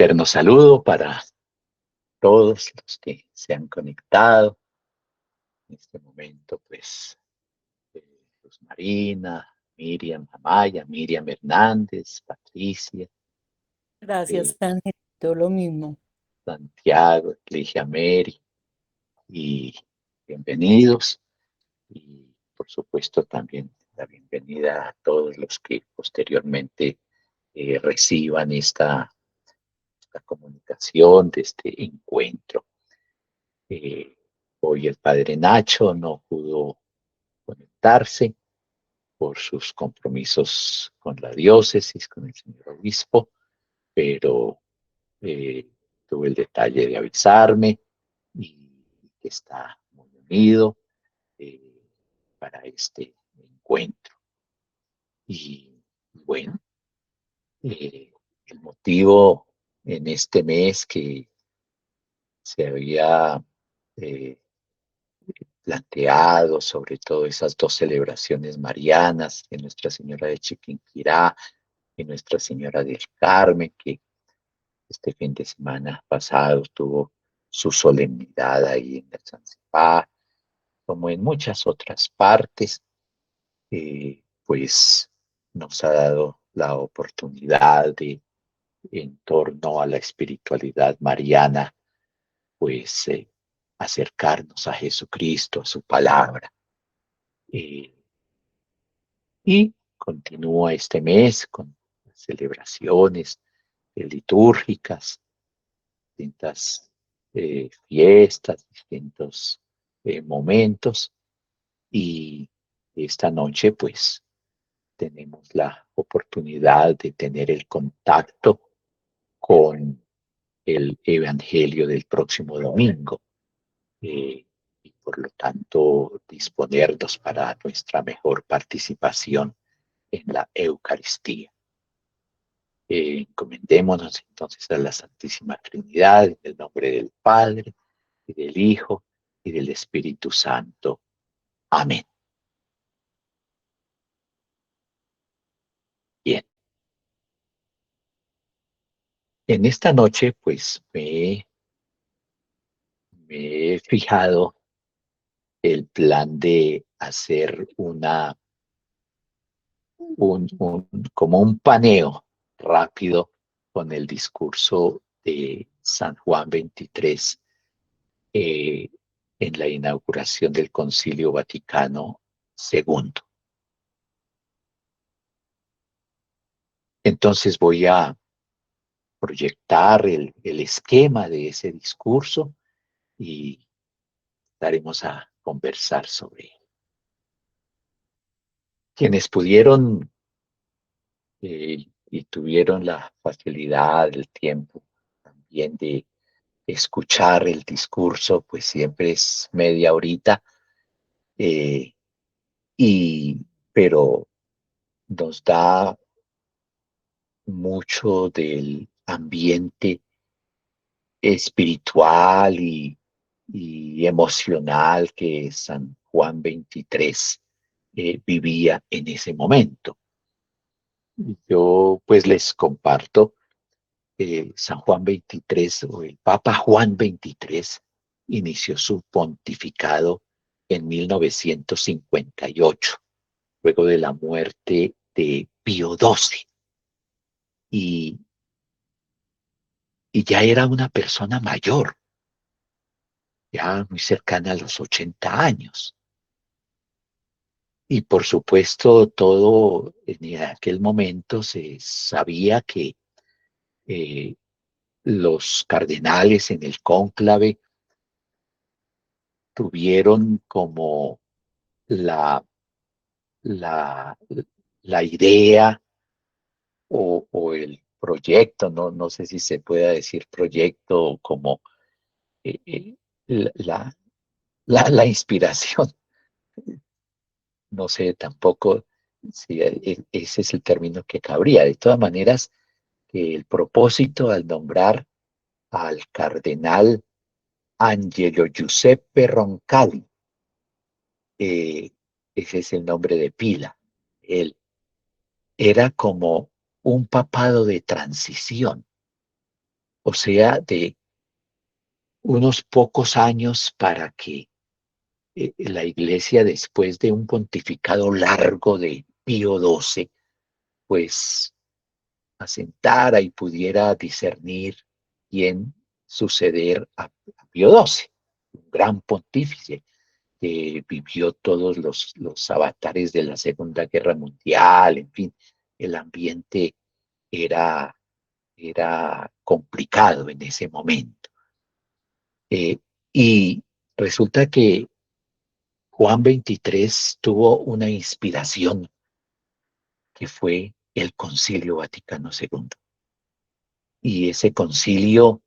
fraterno saludo para todos los que se han conectado. En este momento, pues, Luz Marina, Miriam Amaya, Miriam Hernández, Patricia, Gracias, eh, Ángel. Todo lo mismo. Santiago, Ligia Mary, y bienvenidos. Y por supuesto también la bienvenida a todos los que posteriormente reciban esta comunicación de este encuentro. Eh, Hoy el padre Nacho no pudo conectarse por sus compromisos con la diócesis, con el señor obispo, pero tuvo el detalle de avisarme y que está muy unido eh, para este encuentro. Y bueno, el motivo en este mes que se había eh, planteado, sobre todo esas dos celebraciones marianas de Nuestra Señora de Chiquinquirá y Nuestra Señora del Carmen, que este fin de semana pasado tuvo su solemnidad ahí en el Zanzipá, como en muchas otras partes, pues nos ha dado la oportunidad de, en torno a la espiritualidad mariana, pues acercarnos a Jesucristo, a su palabra. Eh, Y continúa este mes con celebraciones litúrgicas, distintas fiestas, distintos momentos. Y esta noche, pues, tenemos la oportunidad de tener el contacto con el Evangelio del próximo domingo. Y por lo tanto, disponernos para nuestra mejor participación en la Eucaristía. Encomendémonos entonces a la Santísima Trinidad, en el nombre del Padre, y del Hijo, y del Espíritu Santo. Amén. Bien. En esta noche, pues, me he fijado el plan de hacer como un paneo rápido con el discurso de San Juan 23 eh, en la inauguración del Concilio Vaticano II. Entonces voy a proyectar el esquema de ese discurso y daremos a conversar sobre él. Quienes pudieron y tuvieron la facilidad, el tiempo también de escuchar el discurso, pues siempre es media horita, eh, pero nos da mucho del ambiente espiritual y emocional que San Juan 23 vivía en ese momento. Yo pues les comparto, San Juan 23 o el Papa Juan 23 inició su pontificado en 1958, luego de la muerte de Pío XII. Y, y ya era una persona mayor, ya muy cercana a los 80 años. Y por supuesto, todo en aquel momento se sabía que eh, los cardenales en el cónclave tuvieron como la, la, la idea o el proyecto, no sé si se pueda decir proyecto como eh, eh, la, la inspiración, no sé tampoco si ese es el término que cabría. De todas maneras, el propósito al nombrar al cardenal Angelo Giuseppe Roncalli, eh, ese es el nombre de pila, él era como un papado de transición, o sea, de unos pocos años para que la Iglesia, después de un pontificado largo de Pío XII, pues asentara y pudiera discernir quién suceder a Pío XII, un gran pontífice que vivió todos los avatares de la Segunda Guerra Mundial, en fin, el ambiente era, era complicado en ese momento. Eh, y resulta que Juan XXIII tuvo una inspiración que fue el Concilio Vaticano II. Y ese concilio,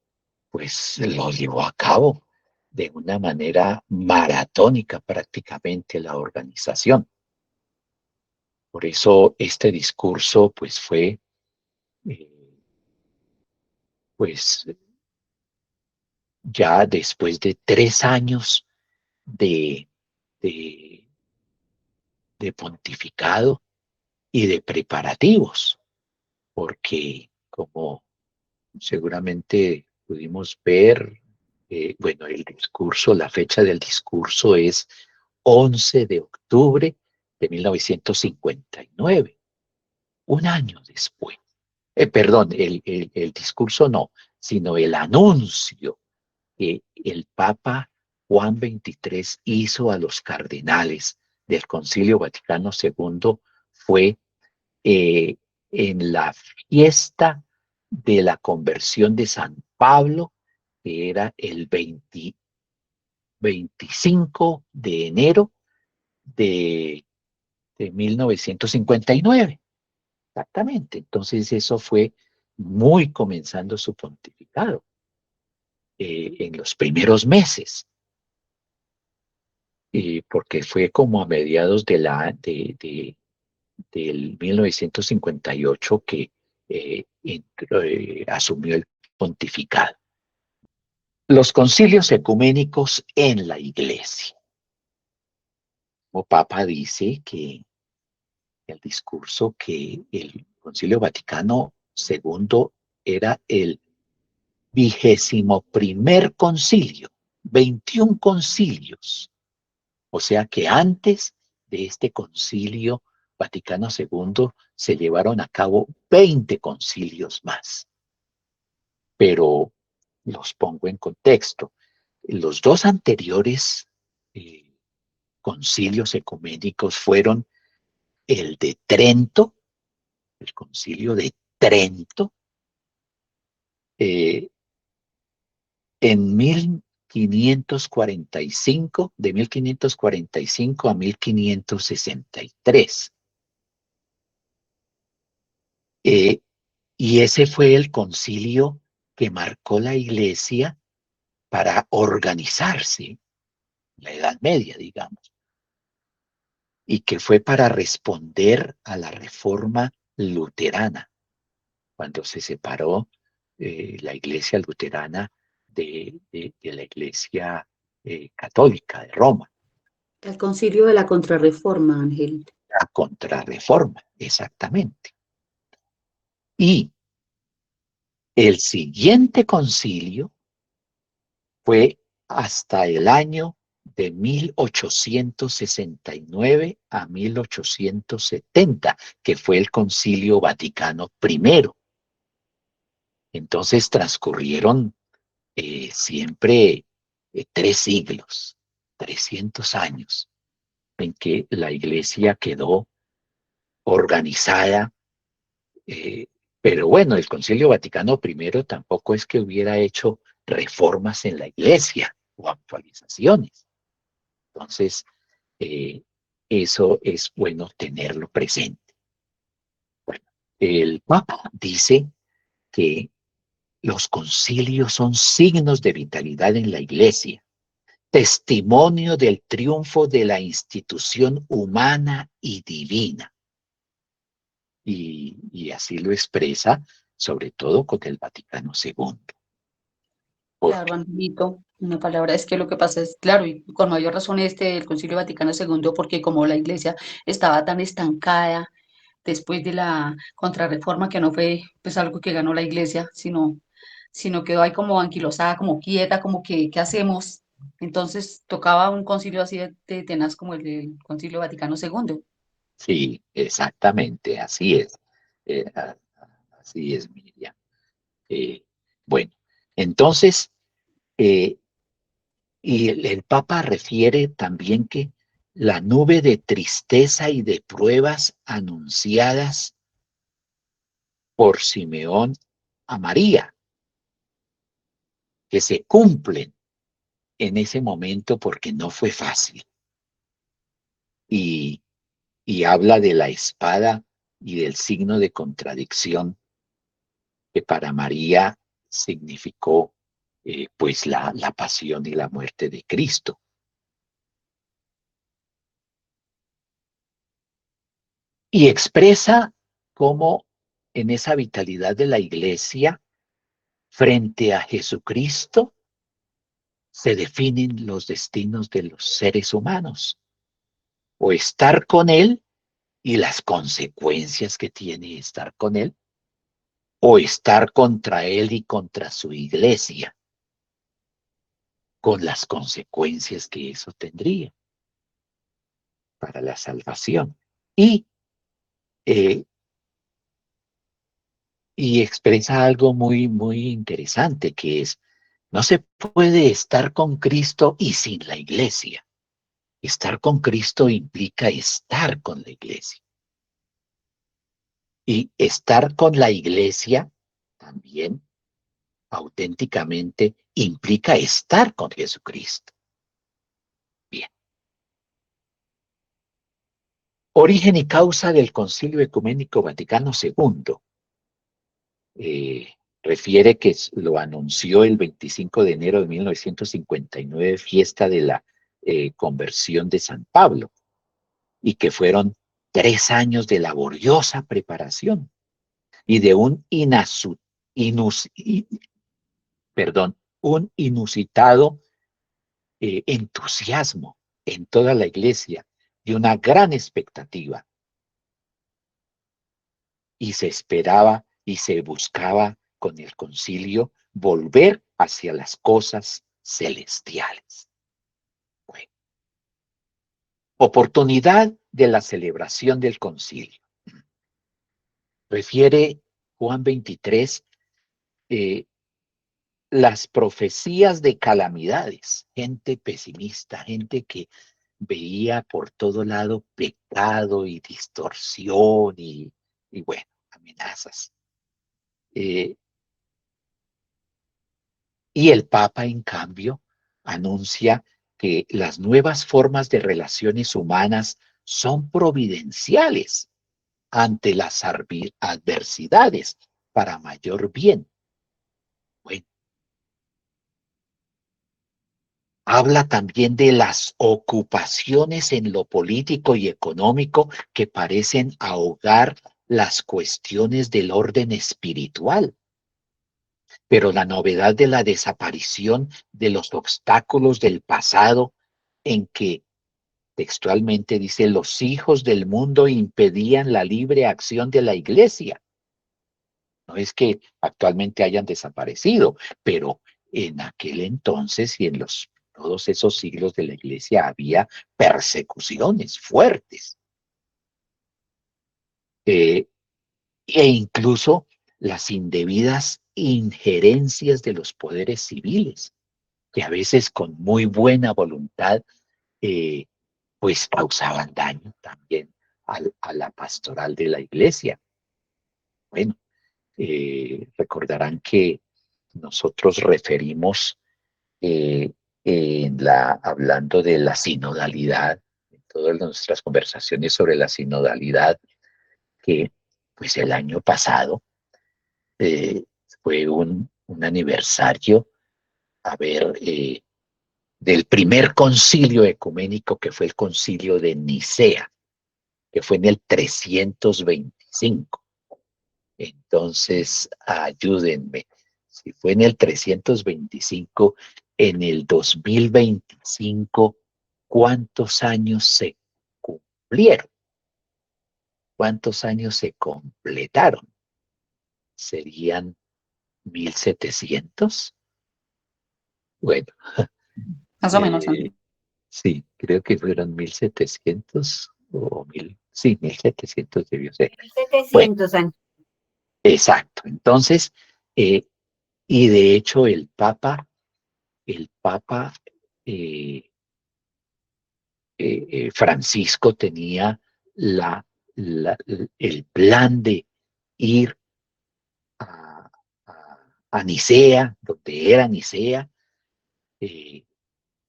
pues, lo llevó a cabo de una manera maratónica prácticamente la organización. Por eso este discurso, pues, fue, eh, pues, ya después de 3 años de, de, de pontificado y de preparativos, porque como seguramente pudimos ver, bueno, el discurso, la fecha del discurso es 11 de octubre de 1959, un año después. Perdón, el discurso no, sino el anuncio que el Papa Juan XXIII hizo a los cardenales del Concilio Vaticano II fue eh, en la fiesta de la conversión de San Pablo, que era el 25 de enero de, de 1959. Exactamente. Entonces eso fue muy comenzando su pontificado en los primeros meses, porque fue como a mediados del 1958 que asumió el pontificado. Los concilios ecuménicos en la iglesia. Como Papa dice que el discurso que el Concilio Vaticano II era el 21º concilio, 21 concilios. O sea que antes de este concilio Vaticano II se llevaron a cabo 20 concilios más. Pero los pongo en contexto. Los dos anteriores concilios ecuménicos fueron el de Trento, el concilio de Trento, eh, en 1545, de 1545 a 1563. Eh, y ese fue el concilio que marcó la iglesia para organizarse, la Edad Media, digamos, y que fue para responder a la reforma luterana, cuando se separó la iglesia luterana de la iglesia católica de Roma. El concilio de la Contrarreforma, Ángel. La contrarreforma, exactamente. Y el siguiente concilio fue hasta el año de 1869 a 1870, que fue el Concilio Vaticano I. Entonces transcurrieron siempre 3 siglos, 300 años, en que la iglesia quedó organizada. Pero bueno, el Concilio Vaticano I tampoco es que hubiera hecho reformas en la iglesia o actualizaciones. Entonces, eh, eso es bueno tenerlo presente. Bueno, el Papa dice que los concilios son signos de vitalidad en la iglesia, testimonio del triunfo de la institución humana y divina. Y así lo expresa, sobre todo con el Vaticano II. Claro, Angelito, una palabra es que lo que pasa es, claro, y con mayor razón el Concilio Vaticano II, porque como la Iglesia estaba tan estancada después de la Contrarreforma, que no fue pues algo que ganó la Iglesia, sino sino quedó ahí como anquilosada, como quieta, como que, ¿qué hacemos? Entonces tocaba un concilio así de tenaz como el del Concilio Vaticano II. Sí, exactamente, así es. Así es, Miriam. Eh, bueno, entonces, eh, y el Papa refiere también que la nube de tristeza y de pruebas anunciadas por Simeón a María, que se cumplen en ese momento porque no fue fácil. Y, y habla de la espada y del signo de contradicción que para María significó pues la pasión y la muerte de Cristo. Y expresa cómo en esa vitalidad de la iglesia frente a Jesucristo se definen los destinos de los seres humanos, o estar con Él y las consecuencias que tiene estar con Él, o estar contra Él y contra su iglesia, con las consecuencias que eso tendría para la salvación. Y, eh, y expresa algo muy, muy interesante, que es, no se puede estar con Cristo y sin la iglesia. Estar con Cristo implica estar con la iglesia. Y estar con la iglesia también auténticamente implica estar con Jesucristo. Bien. Origen y causa del Concilio Ecuménico Vaticano II. Refiere que lo anunció el 25 de enero de 1959, fiesta de la conversión de San Pablo, y que fueron 3 años de laboriosa preparación y de inus, un inusitado entusiasmo en toda la iglesia y una gran expectativa. Y se esperaba y se buscaba con el concilio volver hacia las cosas celestiales. Bueno, oportunidad de la celebración del concilio. Refiere Juan 23 las profecías de calamidades, gente pesimista, gente que veía por todo lado pecado y distorsión y bueno, amenazas. Eh, y el Papa, en cambio, anuncia que las nuevas formas de relaciones humanas son providenciales ante las adversidades para mayor bien. Bueno, habla también de las ocupaciones en lo político y económico que parecen ahogar las cuestiones del orden espiritual. Pero la novedad de la desaparición de los obstáculos del pasado en que textualmente dice, los hijos del mundo impedían la libre acción de la iglesia. No es que actualmente hayan desaparecido, pero en aquel entonces y en todos esos siglos de la iglesia había persecuciones fuertes eh, e incluso las indebidas injerencias de los poderes civiles, que a veces con muy buena voluntad eh, pues causaban daño también a la pastoral de la iglesia. Bueno, recordarán que nosotros referimos hablando de la sinodalidad, en todas nuestras conversaciones sobre la sinodalidad, que pues el año pasado eh, fue un aniversario, a ver, del primer concilio ecuménico que fue el concilio de Nicea, que fue en el 325. Entonces, ayúdenme. Si fue en el 325, en el 2025, ¿cuántos años se cumplieron? ¿Cuántos años se completaron? Serían 1700. Bueno, Más o menos, eh, Santi. sí, creo que fueron 1700 o 1000, sí, 1700 debió ser. Bueno, 1700 años. exacto. Entonces, eh, y de hecho el Papa eh, Francisco tenía la, el plan de ir a, a Nicea, donde era Nicea, eh,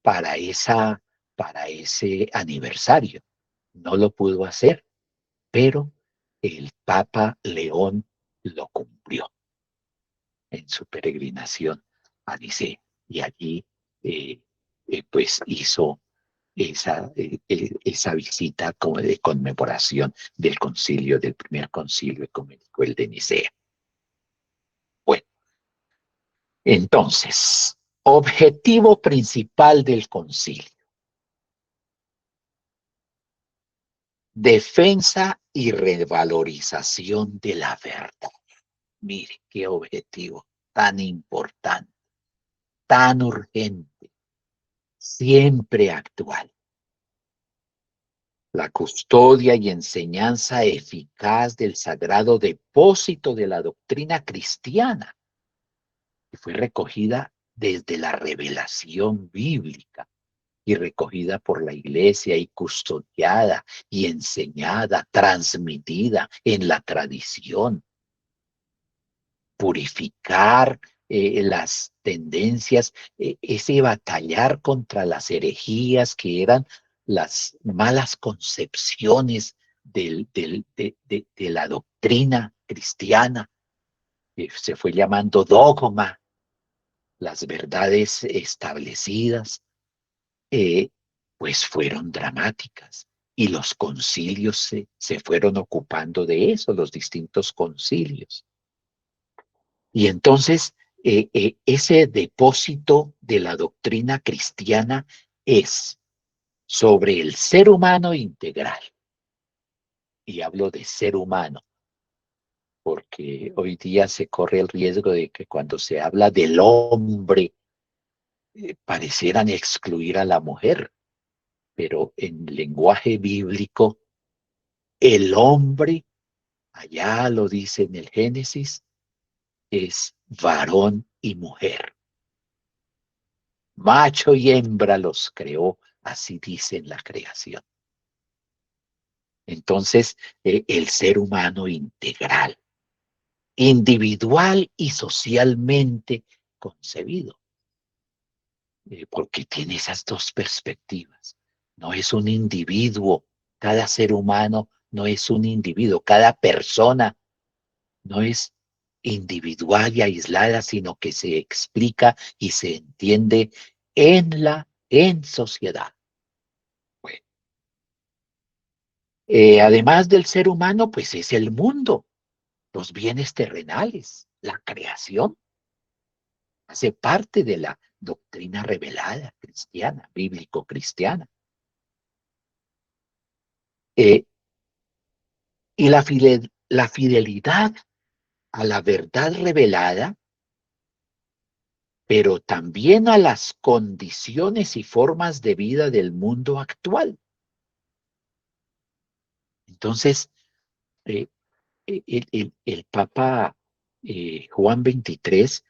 para, para ese aniversario. No lo pudo hacer, pero el Papa León lo cumplió en su peregrinación a Nicea y allí pues hizo esa visita como de conmemoración del concilio, del primer concilio ecuménico, el de Nicea. Bueno, entonces, objetivo principal del concilio: defensa y revalorización de la verdad. Mire qué objetivo tan importante, tan urgente, siempre actual. La custodia y enseñanza eficaz del sagrado depósito de la doctrina cristiana, que fue recogida desde la revelación bíblica y recogida por la iglesia y custodiada y enseñada, transmitida en la tradición. Purificar las tendencias, ese batallar contra las herejías que eran las malas concepciones de la doctrina cristiana, que se fue llamando dogma, las verdades establecidas, eh, pues fueron dramáticas. Y los concilios se fueron ocupando de eso, los distintos concilios. Y entonces, ese depósito de la doctrina cristiana es sobre el ser humano integral. Y hablo de ser humano, porque hoy día se corre el riesgo de que cuando se habla del hombre, parecieran excluir a la mujer, pero en lenguaje bíblico, el hombre, allá lo dice en el Génesis, es varón y mujer. Macho y hembra los creó, así dice en la creación. Entonces, el ser humano integral, individual y socialmente concebido, porque tiene esas dos perspectivas. No es un individuo, cada ser humano no es un individuo, cada persona no es individual y aislada, sino que se explica y se entiende en sociedad. Bueno, además del ser humano, pues es el mundo, los bienes terrenales, la creación, hace parte de la doctrina revelada cristiana, bíblico-cristiana. Eh, y la fidelidad a la verdad revelada, pero también a las condiciones y formas de vida del mundo actual. Entonces, eh, el Papa Juan XXIII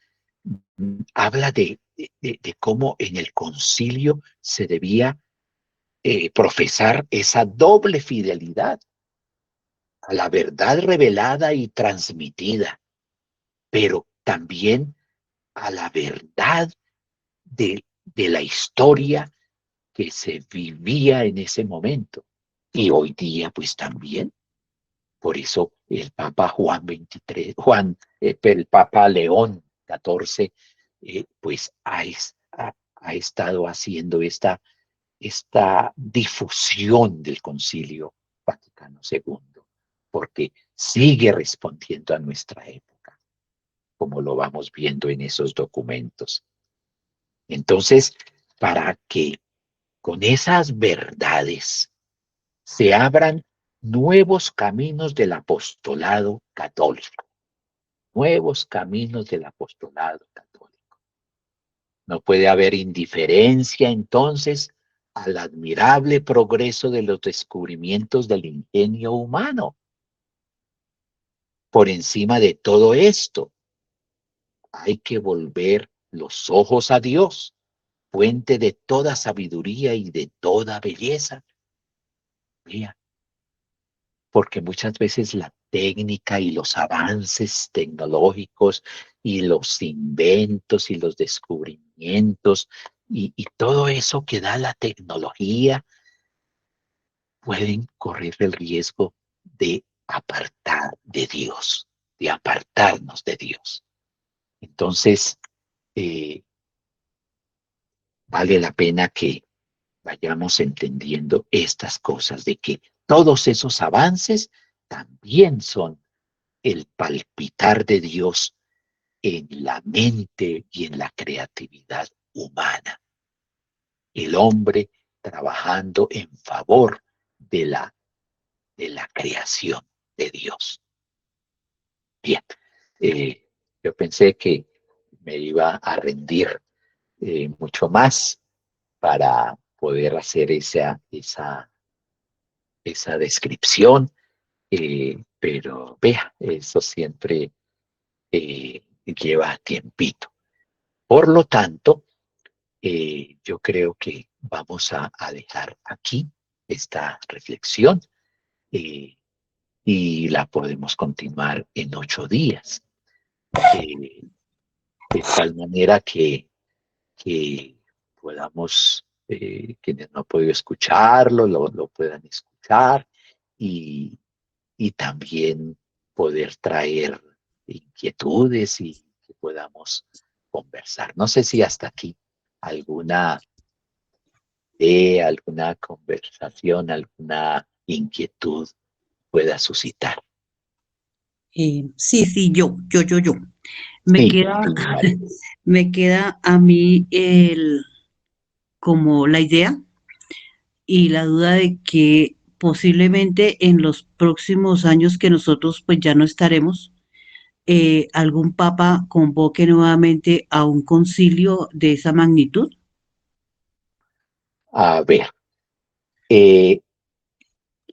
habla de cómo en el concilio se debía profesar esa doble fidelidad a la verdad revelada y transmitida, pero también a la verdad de la historia que se vivía en ese momento. Y hoy día, pues también. Por eso el Papa Juan XXIII, el Papa León XIV, pues ha estado haciendo esta difusión del Concilio Vaticano II, porque sigue respondiendo a nuestra época, como lo vamos viendo en esos documentos. Entonces, para que con esas verdades se abran nuevos caminos del apostolado católico. nuevos caminos del apostolado católico. No puede haber indiferencia entonces al admirable progreso de los descubrimientos del ingenio humano. Por encima de todo esto, hay que volver los ojos a Dios, fuente de toda sabiduría y de toda belleza. Mira, porque muchas veces la técnica y los avances tecnológicos y los inventos y los descubrimientos y todo eso que da la tecnología pueden correr el riesgo de apartar de Dios, de apartarnos de Dios. Entonces, eh, vale la pena que vayamos entendiendo estas cosas, de que todos esos avances también son el palpitar de Dios en la mente y en la creatividad humana. El hombre trabajando en favor de la creación de Dios. Bien, yo pensé que me iba a rendir mucho más para poder hacer esa descripción, pero vea, eso siempre lleva tiempito. Por lo tanto, yo creo que vamos a dejar aquí esta reflexión eh, y la podemos continuar en 8 días. De tal manera que podamos, quienes no han podido escucharlo, lo puedan escuchar y también poder traer inquietudes y que podamos conversar. No sé si hasta aquí alguna idea, alguna conversación, alguna inquietud pueda suscitar. Sí, yo. Me Sí, queda, sí, María. me queda a mí como la idea y la duda de que posiblemente en los próximos años que nosotros pues ya no estaremos, algún papa convoque nuevamente a un concilio de esa magnitud, A ver, eh, mira,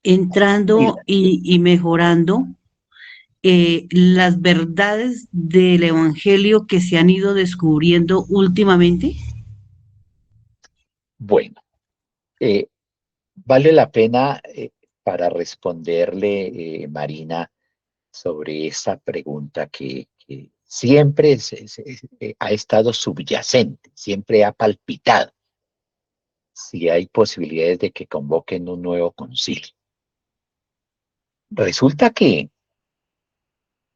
entrando y mejorando las verdades del Evangelio que se han ido descubriendo últimamente. bueno, eh, vale la pena para responderle, Marina, sobre esa pregunta que siempre ha estado subyacente, siempre ha palpitado, si hay posibilidades de que convoquen un nuevo concilio. Resulta que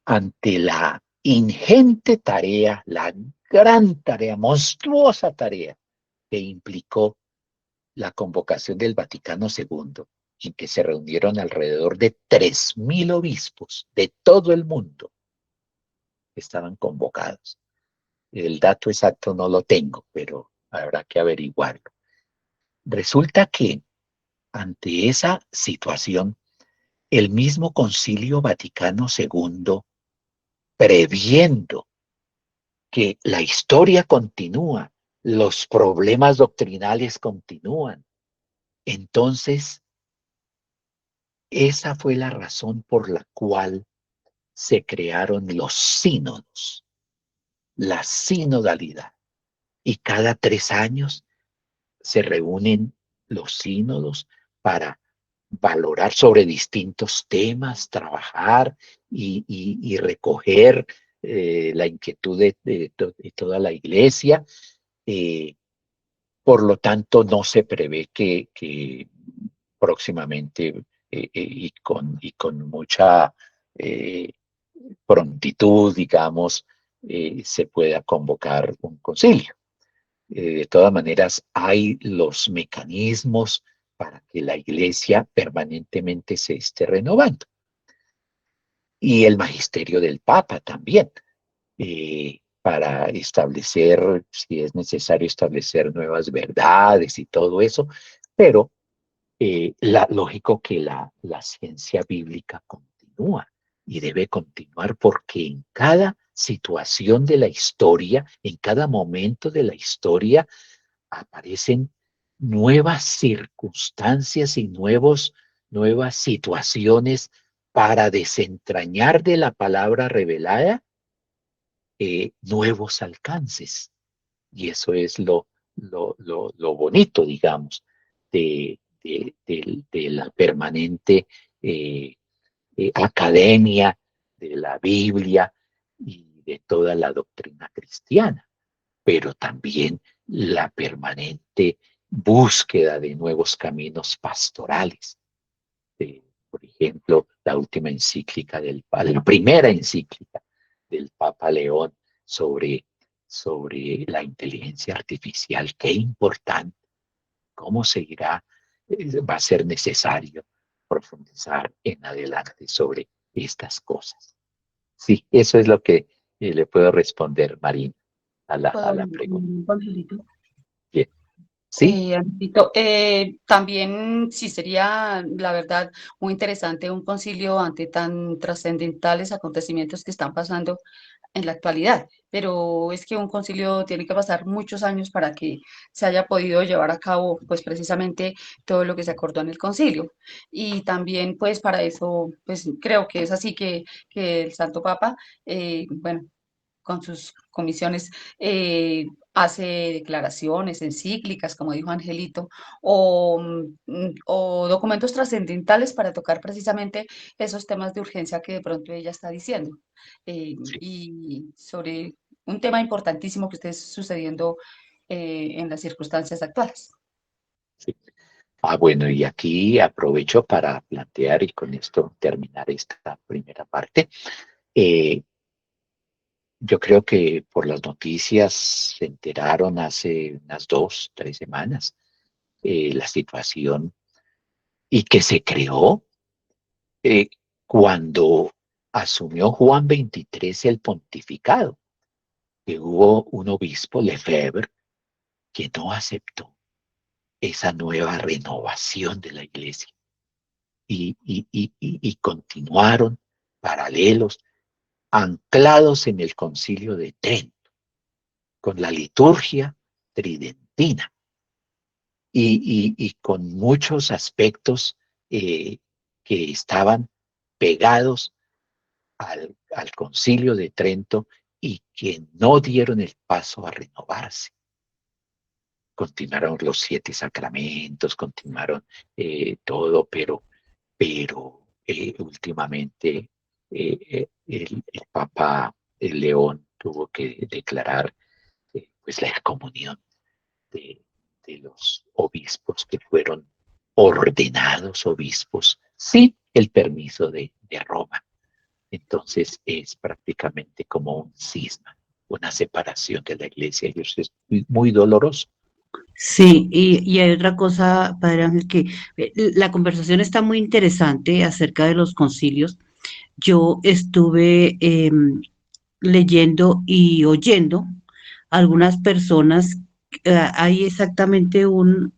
ante la ingente tarea, la gran tarea, monstruosa tarea que implicó la convocación del Vaticano II, en que se reunieron alrededor de 3.000 obispos de todo el mundo que estaban convocados. El dato exacto no lo tengo, pero habrá que averiguarlo. Resulta que ante esa situación, el mismo Concilio Vaticano II, previendo que la historia continúa, los problemas doctrinales continúan, entonces esa fue la razón por la cual se crearon los sínodos, la sinodalidad. Y cada 3 años se reúnen los sínodos para valorar sobre distintos temas, trabajar y recoger la inquietud de toda la iglesia. Eh, por lo tanto, no se prevé que próximamente y con mucha eh, prontitud, digamos, se pueda convocar un concilio. De todas maneras, hay los mecanismos para que la iglesia permanentemente se esté renovando. Y el magisterio del Papa también, para establecer, si es necesario, establecer nuevas verdades y todo eso, pero lógico que la ciencia bíblica continúa. y debe continuar porque en cada situación de la historia, en cada momento de la historia, aparecen nuevas circunstancias y nuevas situaciones para desentrañar de la palabra revelada nuevos alcances. Y eso es lo bonito, digamos, de la permanente academia de la Biblia y de toda la doctrina cristiana, pero también la permanente búsqueda de nuevos caminos pastorales. Por ejemplo, la última encíclica la primera encíclica del Papa León sobre la inteligencia artificial. Qué importante, cómo seguirá, va a ser necesario profundizar en adelante sobre estas cosas. Sí, eso es lo que le puedo responder, Marina, a ¿Puedo, la pregunta. Angelito? Bien. Sí, Angelito, también sí sería, la verdad, muy interesante un concilio ante tan trascendentales acontecimientos que están pasando en la actualidad, pero es que un concilio tiene que pasar muchos años para que se haya podido llevar a cabo, pues precisamente todo lo que se acordó en el concilio. Y también, pues para eso, pues creo que es así que el Santo Papa, bueno, con sus comisiones, hace declaraciones, encíclicas, como dijo Angelito, o documentos trascendentales para tocar precisamente esos temas de urgencia que de pronto ella está diciendo. sí, Y sobre un tema importantísimo que esté sucediendo en las circunstancias actuales. sí. Bueno, y aquí aprovecho para plantear y con esto terminar esta primera parte. Eh, yo creo que por las noticias se enteraron hace unas 2, 3 semanas la situación y que se creó eh, cuando asumió Juan XXIII el pontificado, que hubo un obispo, Lefebvre, que no aceptó esa nueva renovación de la iglesia y continuaron paralelos, anclados en el concilio de Trento, con la liturgia tridentina y con muchos aspectos que estaban pegados al concilio de Trento y que no dieron el paso a renovarse. Continuaron los 7 sacramentos, continuaron todo, pero últimamente el Papa León tuvo que declarar pues la excomunión de, de los obispos que fueron ordenados obispos sin el permiso de Roma. Entonces es prácticamente como un cisma, una separación de la iglesia y eso es muy doloroso. Sí, y hay otra cosa, Padre Ángel, que la conversación está muy interesante acerca de los concilios. Yo estuve leyendo y oyendo a algunas personas, hay exactamente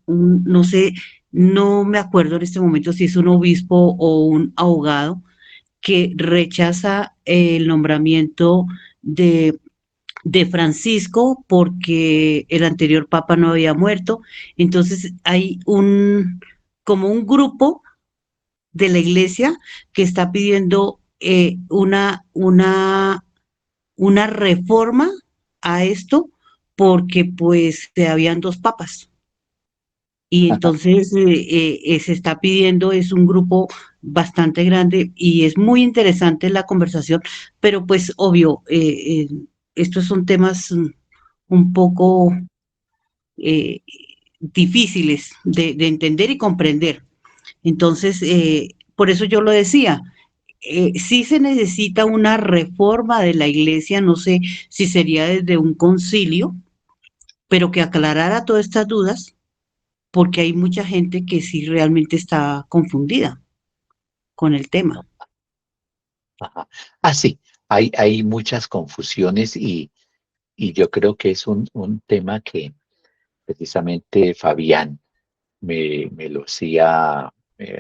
no sé, no me acuerdo en este momento si es un obispo o un abogado que rechaza el nombramiento de Francisco porque el anterior papa no había muerto. Entonces hay como un grupo de la iglesia que está pidiendo una reforma a esto porque pues se habían dos papas. Y entonces se está pidiendo, es un grupo bastante grande y es muy interesante la conversación, pero pues obvio, estos son temas un poco eh, difíciles de entender y comprender. Entonces, por eso yo lo decía, sí se necesita una reforma de la iglesia, no sé si sería desde un concilio, pero que aclarara todas estas dudas, porque hay mucha gente que sí realmente está confundida con el tema. Ajá. Ah, sí, hay muchas confusiones y yo creo que es un tema que precisamente Fabián me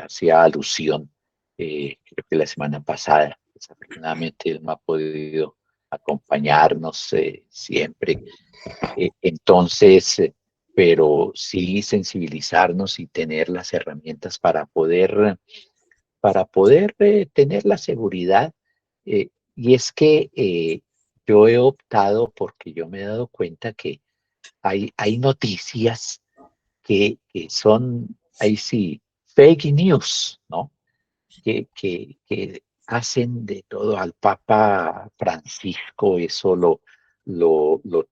hacía alusión, creo que la semana pasada, Desafortunadamente él no ha podido acompañarnos siempre. Entonces, pero sí sensibilizarnos y tener las herramientas para poder tener la seguridad. Y es que yo he optado porque yo me he dado cuenta que hay noticias que son, ahí sí, fake news, ¿no? Que hacen de todo al Papa Francisco, eso lo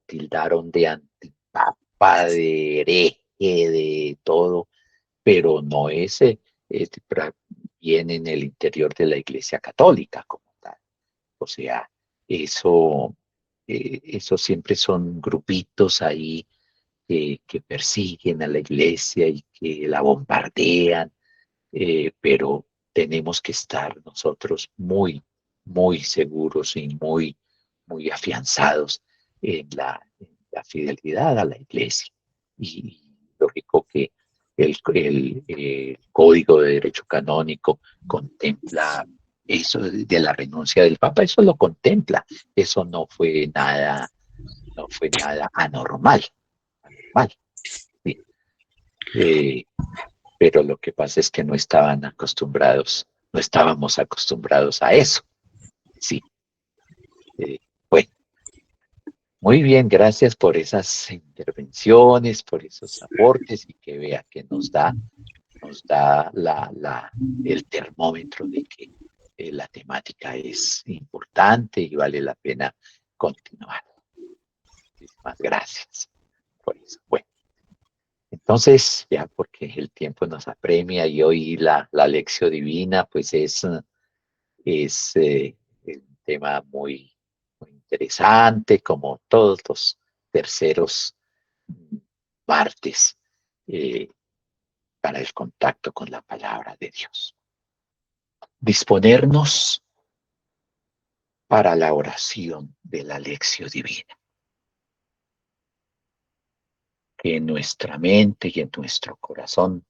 tildaron de antipapa, de hereje, de todo, pero no es, bien en el interior de la Iglesia Católica como tal. O sea, eso, eso siempre son grupitos ahí que persiguen a la Iglesia y que la bombardean, pero tenemos que estar nosotros muy seguros y muy afianzados en la fidelidad a la Iglesia. Y lógico que el Código de Derecho Canónico contempla eso de la renuncia del Papa, eso lo contempla, eso no fue nada anormal, ¿sí? Eh, pero lo que pasa es que no estábamos acostumbrados a eso, sí. Bueno, muy bien, gracias por esas intervenciones, por esos aportes y que vea que nos da el termómetro de que la temática es importante y vale la pena continuar. Muchísimas gracias por eso. Bueno, entonces, ya porque el tiempo nos apremia y hoy la lección divina, pues es un tema muy interesante, como todos los terceros martes, eh, para el contacto con la palabra de Dios. Disponernos para la oración de la lección divina. Que en nuestra mente y en nuestro corazón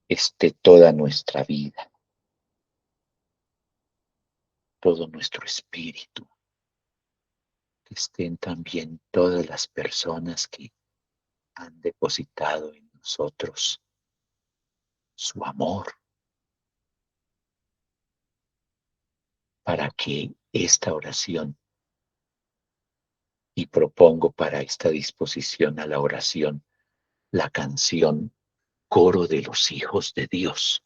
esté toda nuestra vida, todo nuestro espíritu, que estén también todas las personas que han depositado en nosotros su amor, para que esta oración, y propongo para esta disposición a la oración la canción Coro de los Hijos de Dios,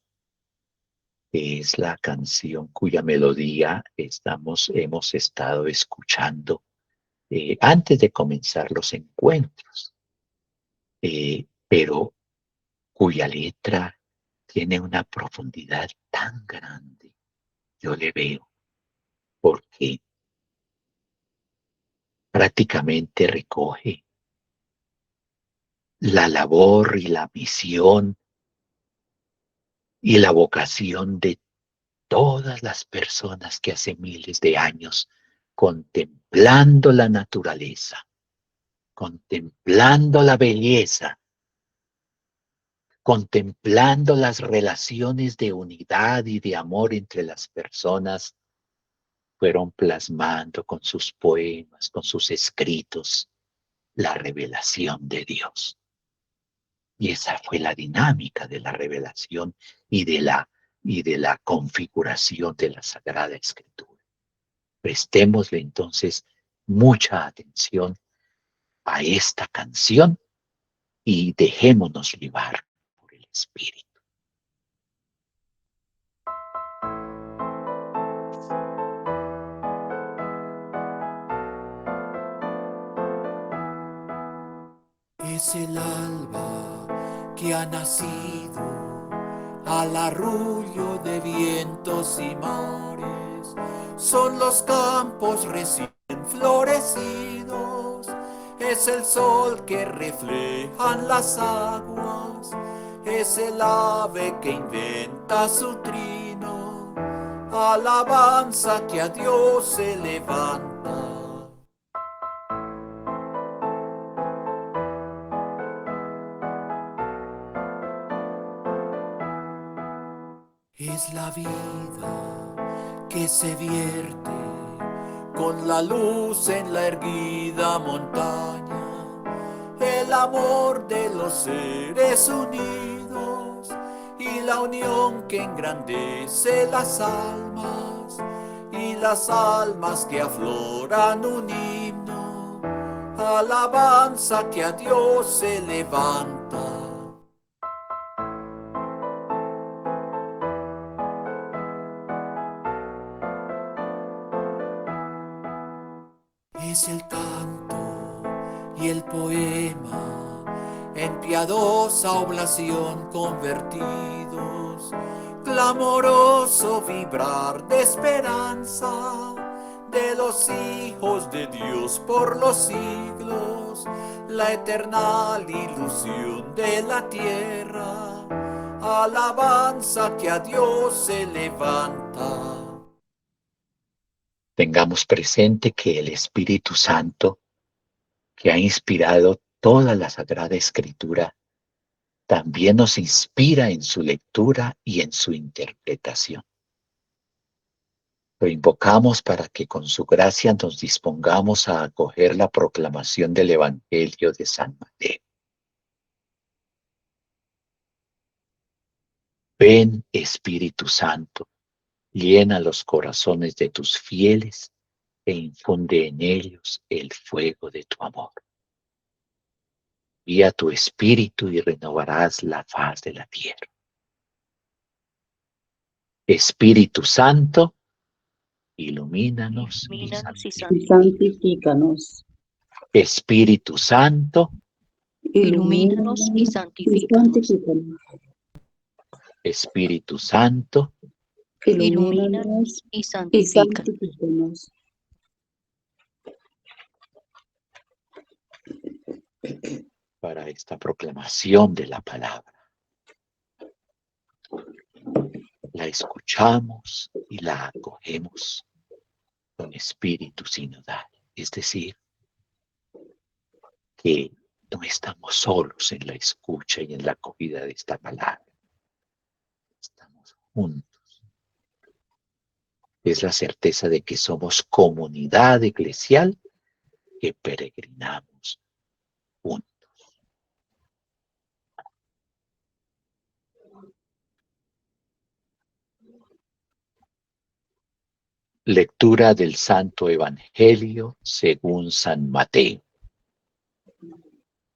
que es la canción cuya melodía hemos estado escuchando antes de comenzar los encuentros, pero cuya letra tiene una profundidad tan grande, yo le veo, porque prácticamente recoge la labor y la misión y la vocación de todas las personas que hace miles de años, contemplando la naturaleza, contemplando la belleza, contemplando las relaciones de unidad y de amor entre las personas, fueron plasmando con sus poemas, con sus escritos, la revelación de Dios. Y esa fue la dinámica de la revelación y de la configuración de la Sagrada Escritura. Prestémosle entonces mucha atención a esta canción y dejémonos llevar por el Espíritu. Es el alba que ha nacido al arrullo de vientos y mares. Son los campos recién florecidos. Es el sol que reflejan las aguas. Es el ave que inventa su trino. Alabanza que a Dios se levanta. Es la vida que se vierte con la luz en la erguida montaña, el amor de los seres unidos y la unión que engrandece las almas, y las almas que afloran un himno, alabanza que a Dios se levanta. Es el canto y el poema en piadosa oblación convertidos, clamoroso vibrar de esperanza de los hijos de Dios por los siglos, la eternal ilusión de la tierra, alabanza que a Dios se levanta. Tengamos presente que el Espíritu Santo, que ha inspirado toda la Sagrada Escritura, también nos inspira en su lectura y en su interpretación. Lo invocamos para que con su gracia nos dispongamos a acoger la proclamación del Evangelio de San Mateo. Ven, Espíritu Santo, llena los corazones de tus fieles e infunde en ellos el fuego de tu amor. Envía tu Espíritu y renovarás la faz de la tierra. Espíritu Santo, ilumínanos y santifícanos. Espíritu Santo, Ilumínanos y santifícanos. Espíritu Santo, Ilumínanos y santifícanos. para esta proclamación de la palabra. La escuchamos y la acogemos con espíritu sinodal, es decir, que no estamos solos en la escucha y en la acogida de esta palabra. Estamos juntos. Es la certeza de que somos comunidad eclesial que peregrinamos juntos. Lectura del Santo Evangelio según San Mateo.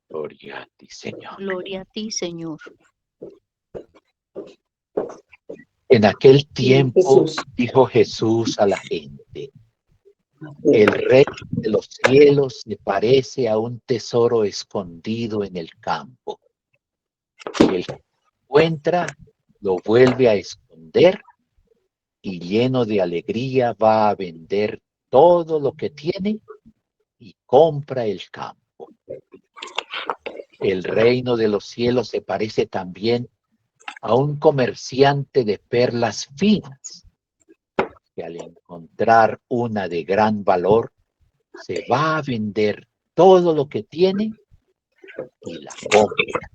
Gloria a ti, Señor. Gloria a ti, Señor. En aquel tiempo Jesús. dijo Jesús a la gente: el reino de los cielos se parece a un tesoro escondido en el campo. El que encuentra lo vuelve a esconder y lleno de alegría va a vender todo lo que tiene y compra el campo. El reino de los cielos se parece también a un comerciante de perlas finas que al encontrar una de gran valor se va a vender todo lo que tiene y la compra.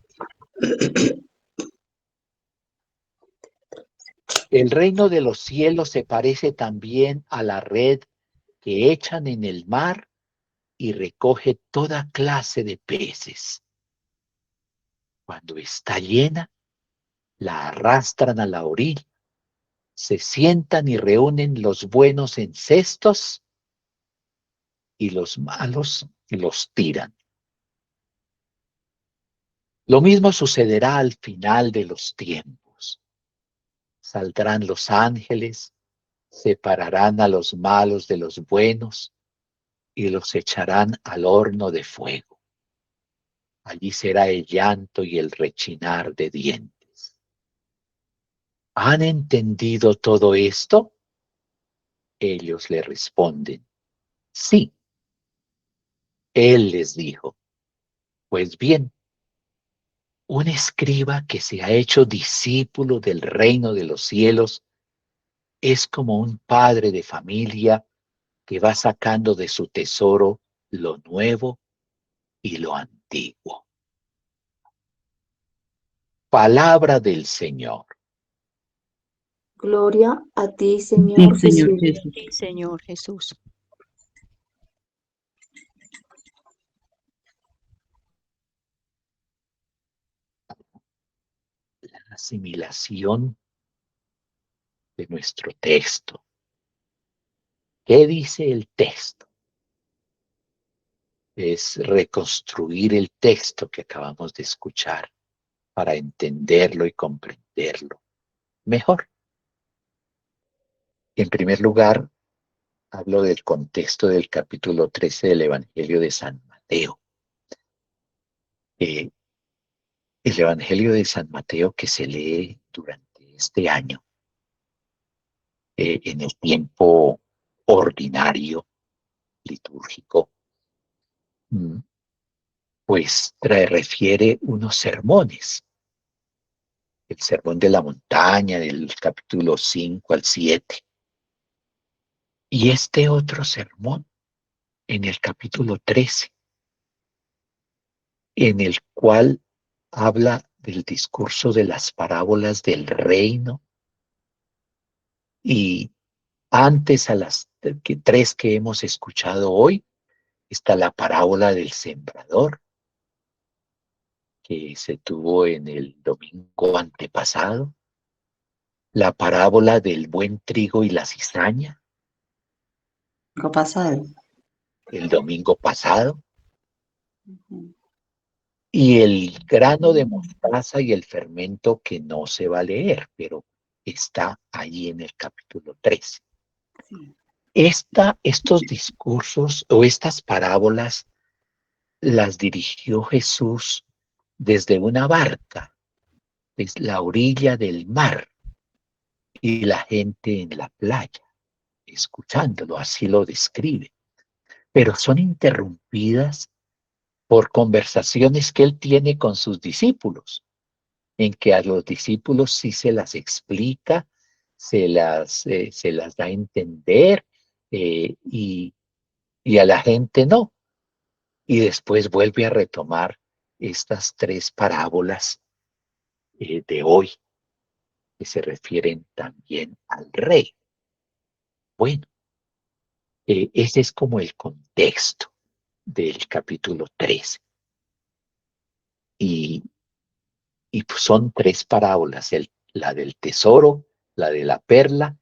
El reino de los cielos se parece también a la red que echan en el mar y recoge toda clase de peces. Cuando está llena, la arrastran a la orilla, se sientan y reúnen los buenos en cestos y los malos los tiran. Lo mismo sucederá al final de los tiempos. Saldrán los ángeles, separarán a los malos de los buenos y los echarán al horno de fuego. Allí será el llanto y el rechinar de dientes. ¿Han entendido todo esto? Ellos le responden: sí. Él les dijo: pues bien, un escriba que se ha hecho discípulo del reino de los cielos es como un padre de familia que va sacando de su tesoro lo nuevo y lo antiguo. Palabra del Señor. Gloria a ti, Sí, Señor Señor Jesús. Jesús. Sí, Señor Jesús. La asimilación de nuestro texto. ¿Qué dice el texto? Es reconstruir el texto que acabamos de escuchar para entenderlo y comprenderlo mejor. En primer lugar, hablo del contexto del capítulo 13 del Evangelio de San Mateo. El Evangelio de San Mateo que se lee durante este año, en el tiempo ordinario, litúrgico, pues refiere unos sermones. El sermón de la montaña, del capítulo 5 al 7. Y este otro sermón, en el capítulo 13, en el cual habla del discurso de las parábolas del reino, y antes a las tres que hemos escuchado hoy, está la parábola del sembrador, que se tuvo en el domingo antepasado, la parábola del buen trigo y la cizaña, Algo pasado. el domingo pasado, y el grano de mostaza y el fermento que no se va a leer, pero está ahí en el capítulo 13. Estos discursos o estas parábolas las dirigió Jesús desde una barca, desde la orilla del mar, y la gente en la playa, escuchándolo, así lo describe. Pero son interrumpidas por conversaciones que él tiene con sus discípulos, en que a los discípulos sí se las explica, se las da a entender, y a la gente no. Y después vuelve a retomar estas tres parábolas de hoy, que se refieren también al rey. Bueno, ese es como el contexto del capítulo 13. Y pues son tres parábolas, la del tesoro, la de la perla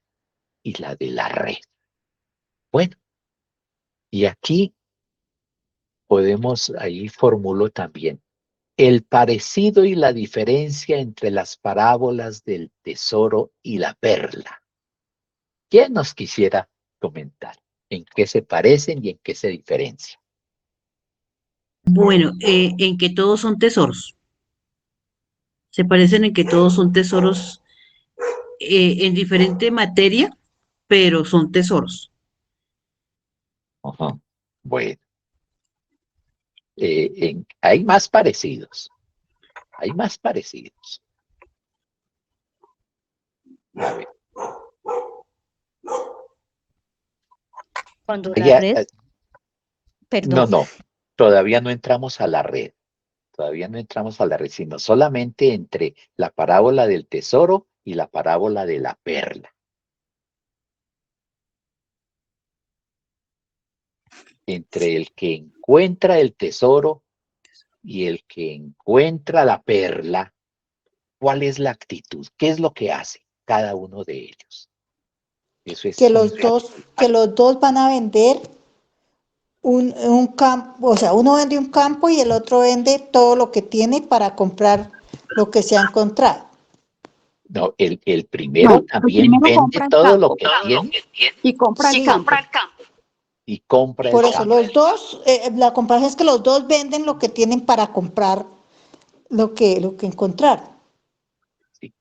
y la de la red. Bueno, y aquí ahí formulo también el parecido y la diferencia entre las parábolas del tesoro y la perla. ¿Quién nos quisiera comentar en qué se parecen y en qué se diferencian? Bueno, en que todos son tesoros. Se parecen en que todos son tesoros en diferente materia, pero son tesoros. Ajá. Bueno, hay más parecidos. Hay más parecidos. A ver. Cuando la Ya, red, no, perdón, todavía no entramos a la red. Todavía no entramos a la red, sino solamente entre la parábola del tesoro y la parábola de la perla. Entre el que encuentra el tesoro y el que encuentra la perla, ¿cuál es la actitud? ¿Qué es lo que hace cada uno de ellos? Eso es que los dos van a vender un campo, o sea, uno vende un campo y el otro vende todo lo que tiene para comprar lo que se ha encontrado. No, el primero también vende todo lo que tiene Y compra el campo. y compra Por el eso, campo. los dos, la comparación es que los dos venden lo que tienen para comprar lo que encontraron. Sí.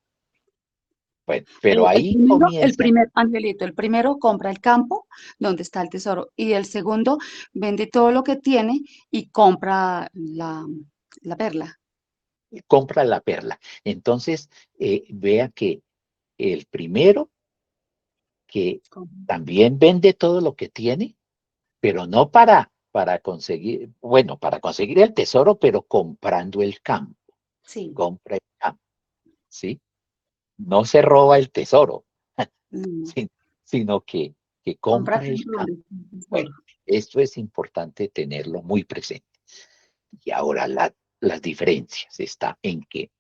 Bueno, pero ahí comienza. Angelito, el primero compra el campo donde está el tesoro y el segundo vende todo lo que tiene y compra la perla. Compra la perla. Entonces, vea que el primero que también vende todo lo que tiene, pero no para conseguir, bueno, para conseguir el tesoro, pero comprando el campo. Sí. Compra el campo, ¿sí? No se roba el tesoro, sino que Compra compra el campo campo. donde está. Bueno, esto es importante tenerlo muy presente. Y ahora las diferencias está en que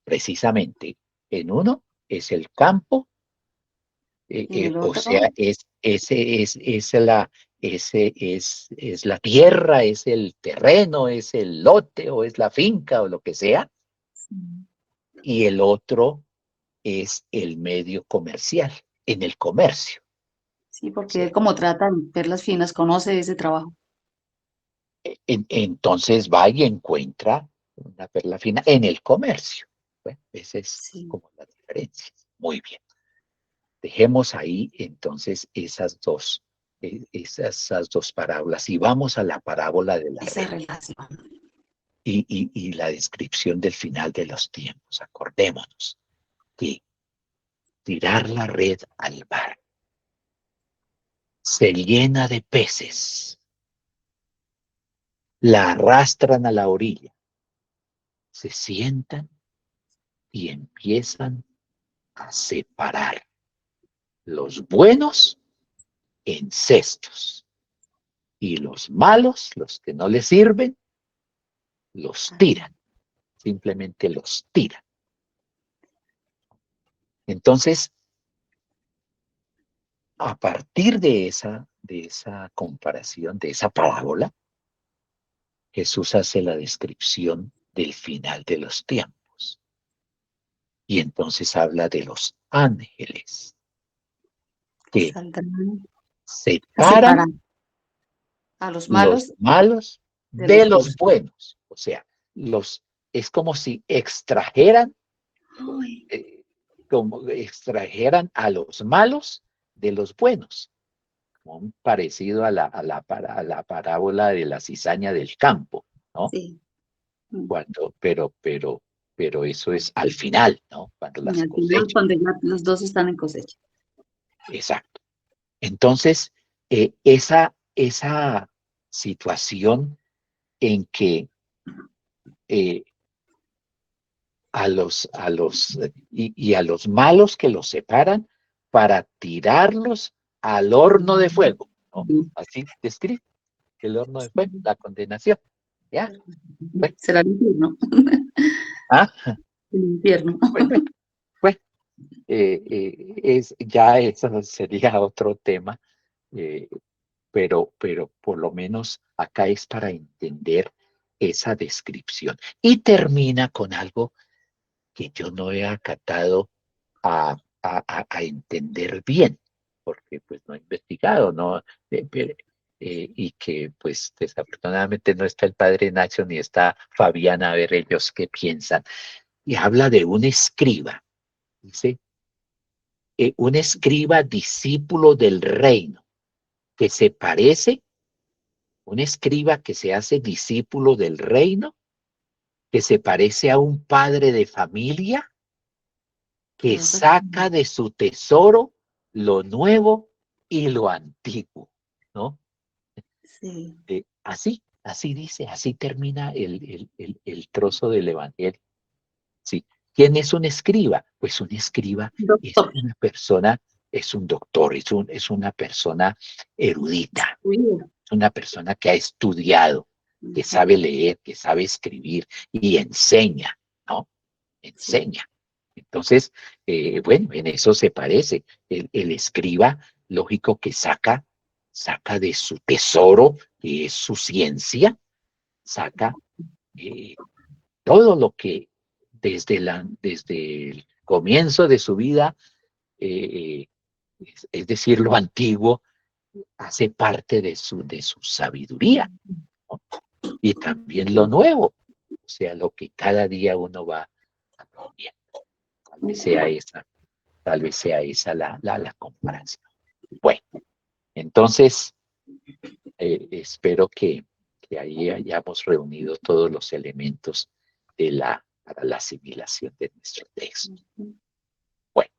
precisamente en uno es el campo, Y el o otro, sea, es la tierra, es el terreno, es el lote o es la finca o lo que sea, y el otro es el medio comercial, en el comercio. sí, O porque él sea, como trata de perlas finas, conoce ese trabajo. entonces va y encuentra una perla fina en el comercio. Bueno, esa es Sí, como la diferencia. Muy bien. Dejemos ahí entonces esas dos parábolas y vamos a la parábola de la esa red relación. y la descripción del final de los tiempos. Acordémonos que tirar la red al mar se llena de peces, la arrastran a la orilla, se sientan y empiezan a separar los buenos en cestos y los malos, los que no les sirven, los tiran, simplemente los tiran. Entonces, a partir de esa comparación, de esa parábola, Jesús hace la descripción del final de los tiempos. Y entonces habla de los ángeles que Saldrán a separan separar a los los malos malos de de los los buenos. buenos. O sea, es como si extrajeran, Ay, como extrajeran a los malos de los buenos, como un parecido a la parábola de la cizaña del campo, ¿no? sí. Pero eso es al final, ¿no? Cuando Y las al final, cosechas. cuando ya los dos están en cosecha. Exacto. Entonces, esa situación en que eh, y a los malos que los separan para tirarlos al horno de fuego, ¿no? Sí. Así describe el horno de fuego, la condenación. ¿Ya? Bueno, Será el infierno. ah, El infierno. bueno, bueno, ya eso sería otro tema, eh, pero por lo menos acá es para entender esa descripción. Y termina con algo que yo no he acatado a entender bien, porque pues no he investigado, ¿no? Y que pues desafortunadamente no está el padre Nacho ni está Fabiana, a ver ellos qué piensan. Y habla de un escriba, dice, un escriba discípulo del reino, que se parece, un escriba que se hace discípulo del reino, que se parece a un padre de familia, que saca de su tesoro lo nuevo y lo antiguo, ¿no? Sí. Así dice, así termina el trozo del Evangelio. ¿Sí? ¿Quién es un escriba? Pues un escriba es Doctor. una persona, es un doctor, es una persona erudita, es una persona que ha estudiado, que sabe leer, que sabe escribir y enseña, ¿no? Enseña. Entonces, bueno, en eso se parece. El escriba, lógico que saca de su tesoro, que es su ciencia, saca eh, todo lo que desde el comienzo de su vida, eh, es decir, lo antiguo, hace parte de su sabiduría, ¿no? Y también lo nuevo, o sea, lo que cada día uno va aprendiendo. Tal vez sea esa la comparación. Bueno, entonces, espero que ahí hayamos reunido todos los elementos para la asimilación de nuestro texto. Bueno,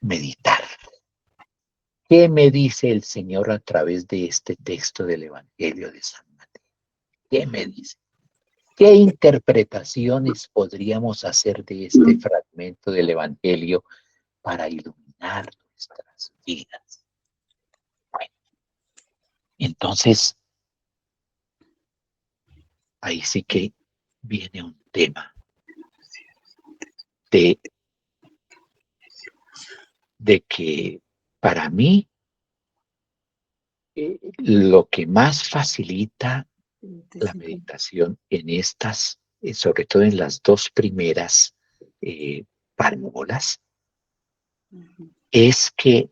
meditar. ¿Qué me dice el Señor a través de este texto del Evangelio de San Mateo? ¿Qué me dice? ¿Qué interpretaciones podríamos hacer de este fragmento del Evangelio para iluminar nuestras vidas? Bueno, entonces, ahí sí que viene un tema de que para mí lo que más facilita la meditación en estas, sobre todo en las dos primeras parábolas, es que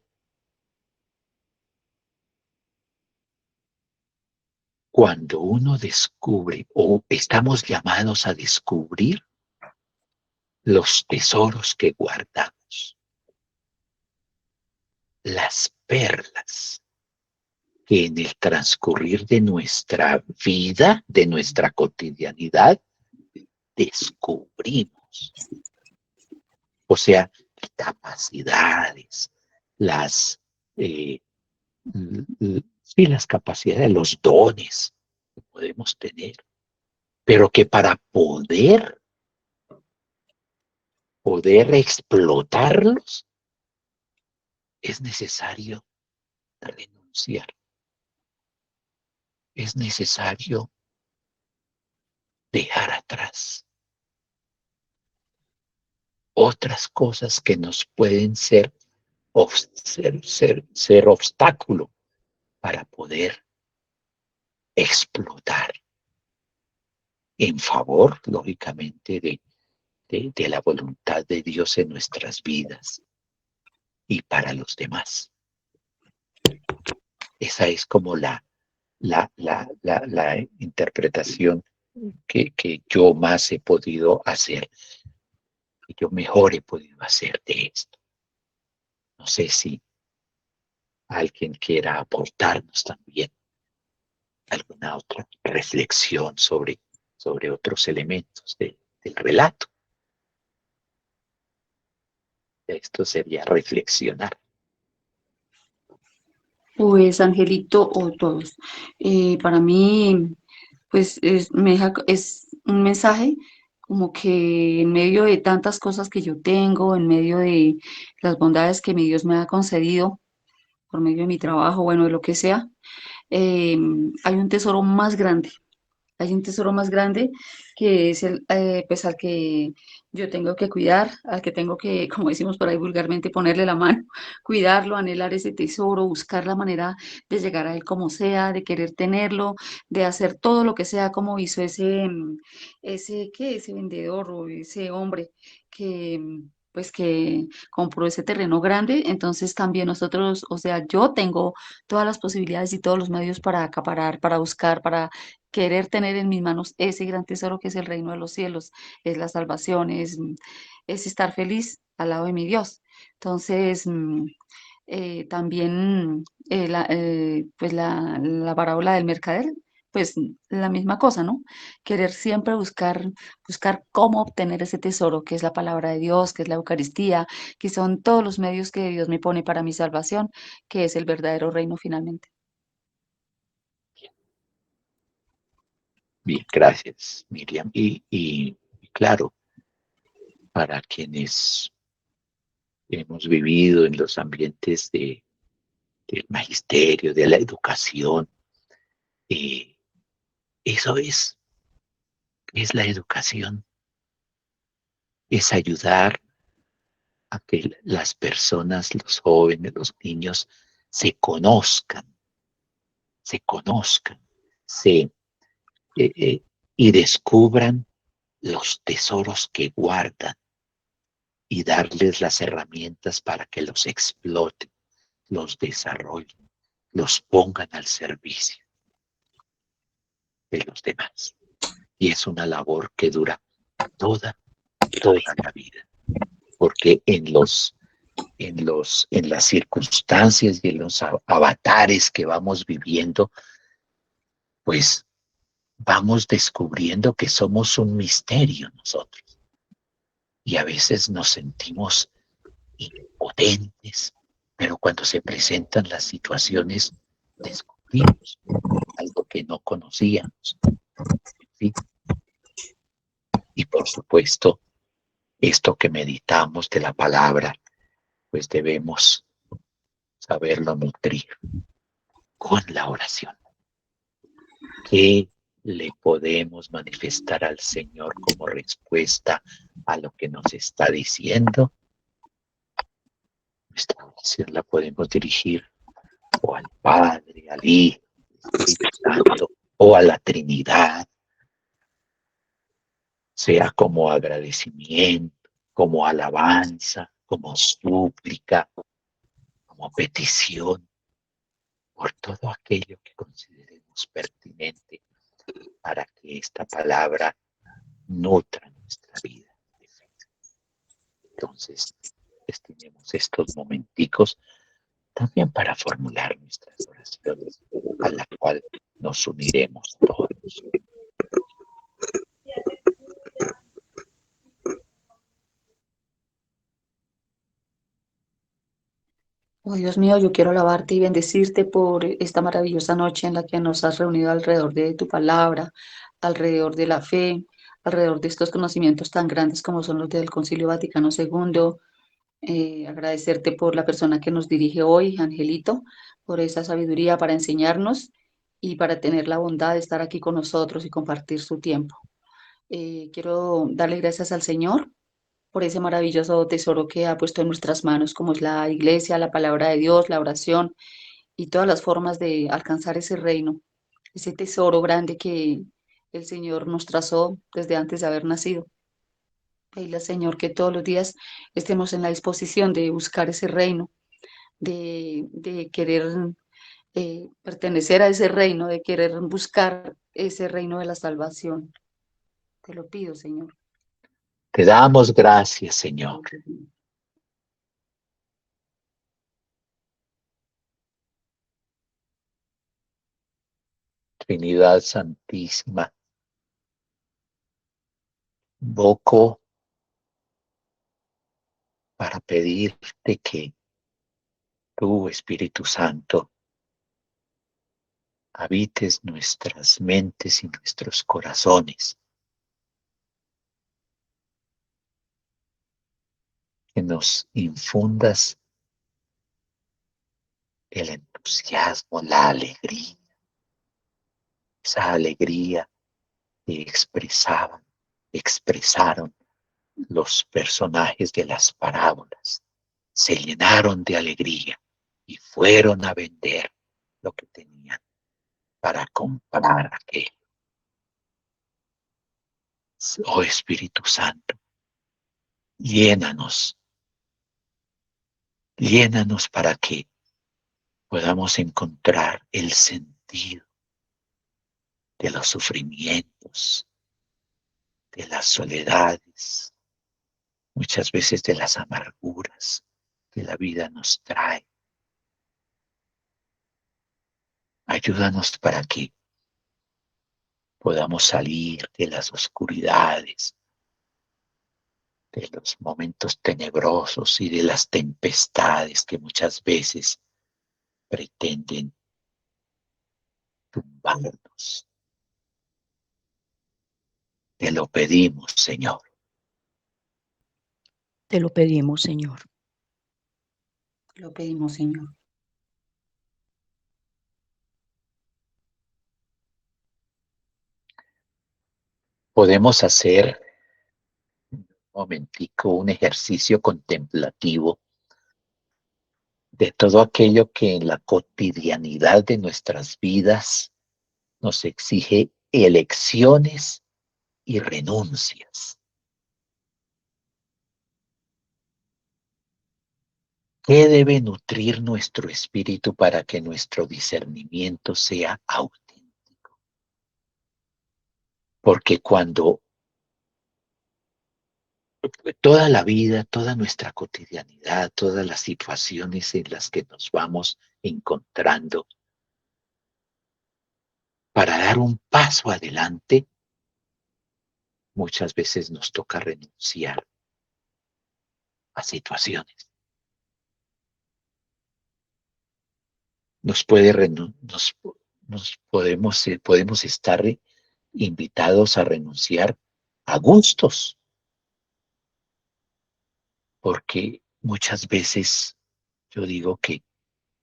cuando uno descubre o estamos llamados a descubrir los tesoros que guardamos, las perlas que en el transcurrir de nuestra vida, de nuestra cotidianidad, descubrimos. O sea, capacidades, las, sí, las capacidades, los dones que podemos tener, pero que para poder explotarlos es necesario renunciar, es necesario dejar atrás otras cosas que nos pueden ser obstáculo para poder explotar en favor, lógicamente, de la voluntad de Dios en nuestras vidas y para los demás. Esa es como la interpretación que yo más he podido hacer, que yo mejor he podido hacer de esto. No sé si alguien quiera aportarnos también alguna otra reflexión sobre otros elementos del relato. Esto sería reflexionar. Pues Angelito o todos. Para mí, pues es un mensaje como que en medio de tantas cosas que yo tengo, en medio de las bondades que mi Dios me ha concedido, por medio de mi trabajo, bueno, de lo que sea, hay un tesoro más grande. Hay un tesoro más grande que es pues al que yo tengo que cuidar, al que tengo que, como decimos por ahí vulgarmente, ponerle la mano, cuidarlo, anhelar ese tesoro, buscar la manera de llegar a él como sea, de querer tenerlo, de hacer todo lo que sea como hizo ese vendedor o ese hombre que, pues que compró ese terreno grande. Entonces también nosotros, o sea, yo tengo todas las posibilidades y todos los medios para acaparar, para buscar, para querer tener en mis manos ese gran tesoro que es el reino de los cielos, es la salvación, es estar feliz al lado de mi Dios. Entonces, también pues la parábola del mercader, pues la misma cosa, ¿no? Querer siempre buscar cómo obtener ese tesoro, que es la palabra de Dios, que es la Eucaristía, que son todos los medios que Dios me pone para mi salvación, que es el verdadero reino finalmente. Bien, gracias, Miriam. Y claro, para quienes hemos vivido en los ambientes del magisterio, de la educación, eso es la educación, es ayudar a que las personas, los jóvenes, los niños, se conozcan, eh, eh, y descubran los tesoros que guardan y darles las herramientas para que los exploten, los desarrollen, los pongan al servicio de los demás. Y es una labor que dura toda la vida, porque en las circunstancias y en los avatares que vamos viviendo, pues vamos descubriendo que somos un misterio nosotros. Y a veces nos sentimos impotentes, pero cuando se presentan las situaciones, descubrimos algo que no conocíamos. En fin, por supuesto, esto que meditamos de la palabra, pues debemos saberlo nutrir con la oración. ¿Qué le podemos manifestar al Señor como respuesta a lo que nos está diciendo? Nuestra oración la podemos dirigir o al Padre, al Hijo, al Espíritu Santo, o a la Trinidad, sea como agradecimiento, como alabanza, como súplica, como petición, por todo aquello que consideremos pertinente para que esta palabra nutra nuestra vida de fe. Entonces, destinemos estos momenticos también para formular nuestras oraciones, a la cual nos uniremos todos. Oh Dios mío, yo quiero alabarte y bendecirte por esta maravillosa noche en la que nos has reunido alrededor de tu palabra, alrededor de la fe, alrededor de estos conocimientos tan grandes como son los del Concilio Vaticano II. Agradecerte por la persona que nos dirige hoy, Angelito, por esa sabiduría para enseñarnos y para tener la bondad de estar aquí con nosotros y compartir su tiempo. Quiero darle gracias al Señor por ese maravilloso tesoro que ha puesto en nuestras manos, como es la iglesia, la palabra de Dios, la oración y todas las formas de alcanzar ese reino, ese tesoro grande que el Señor nos trazó desde antes de haber nacido. Pedirle al Señor que todos los días estemos en la disposición de buscar ese reino, de querer pertenecer a ese reino, de querer buscar ese reino de la salvación. Te lo pido, Señor. Te damos gracias, Señor. Trinidad Santísima, invoco para pedirte que tú, Espíritu Santo, habites nuestras mentes y nuestros corazones, que nos infundas el entusiasmo, la alegría, esa alegría que expresaron los personajes de las parábolas. Se llenaron de alegría y fueron a vender lo que tenían para comprar aquello. Oh Espíritu Santo, llénanos para que podamos encontrar el sentido de los sufrimientos, de las soledades, muchas veces de las amarguras que la vida nos trae. Ayúdanos para que podamos salir de las oscuridades, de los momentos tenebrosos y de las tempestades que muchas veces pretenden tumbarnos. Te lo pedimos, Señor. Te lo pedimos, Señor. Te lo pedimos, Señor. Podemos hacer un momentico un ejercicio contemplativo de todo aquello que en la cotidianidad de nuestras vidas nos exige elecciones y renuncias. ¿Qué debe nutrir nuestro espíritu para que nuestro discernimiento sea auténtico? Porque cuando toda la vida, toda nuestra cotidianidad, todas las situaciones en las que nos vamos encontrando, para dar un paso adelante, muchas veces nos toca renunciar a situaciones. Podemos estar invitados a renunciar a gustos, porque muchas veces yo digo que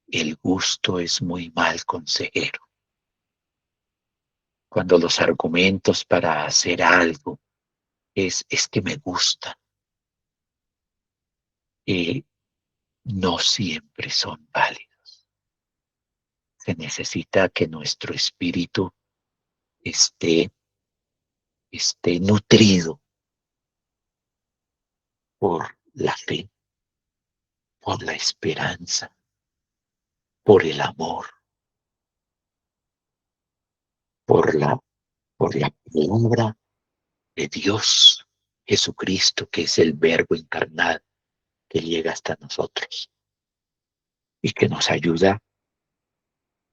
el gusto es muy mal consejero. Cuando los argumentos para hacer algo es que me gusta, no siempre son válidos. Se necesita que nuestro espíritu esté nutrido por la fe, por la esperanza, por el amor, por la palabra de Dios, Jesucristo, que es el Verbo encarnado, que llega hasta nosotros y que nos ayuda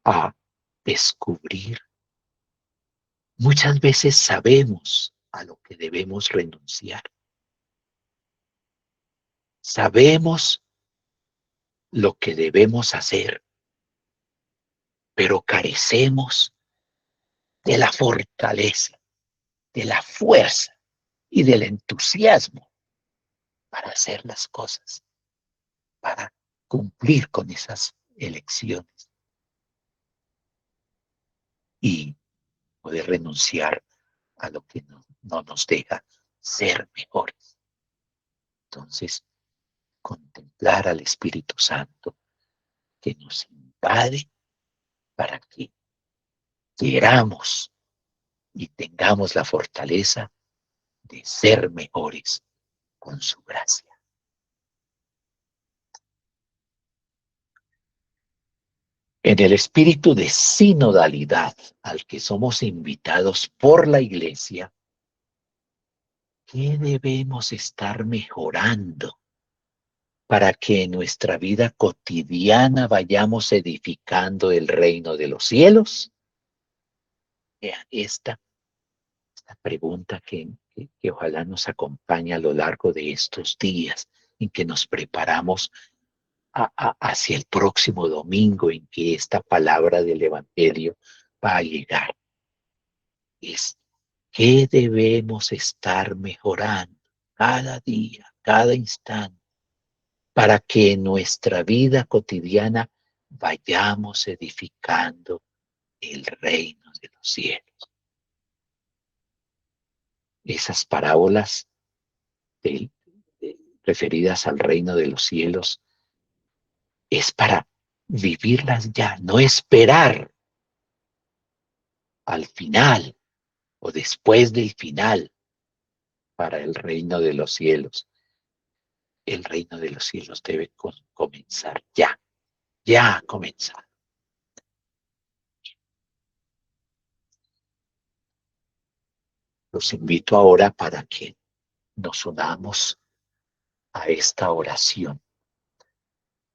a descubrir. Muchas veces sabemos a lo que debemos renunciar. Sabemos lo que debemos hacer, pero carecemos de la fortaleza, de la fuerza y del entusiasmo para hacer las cosas, para cumplir con esas elecciones y poder renunciar a lo que no nos deja ser mejores. Entonces, contemplar al Espíritu Santo que nos invade para que queramos y tengamos la fortaleza de ser mejores con su gracia. En el espíritu de sinodalidad al que somos invitados por la Iglesia, ¿qué debemos estar mejorando para que en nuestra vida cotidiana vayamos edificando el reino de los cielos? Esta pregunta que ojalá nos acompañe a lo largo de estos días en que nos preparamos hacia el próximo domingo en que esta palabra del Evangelio va a llegar. Es ¿qué debemos estar mejorando cada día, cada instante, para que en nuestra vida cotidiana vayamos edificando el reino de los cielos? Esas parábolas referidas al reino de los cielos es para vivirlas ya, no esperar al final o después del final para el reino de los cielos. El reino de los cielos debe comenzar ya ha comenzado. Los invito ahora para que nos unamos a esta oración,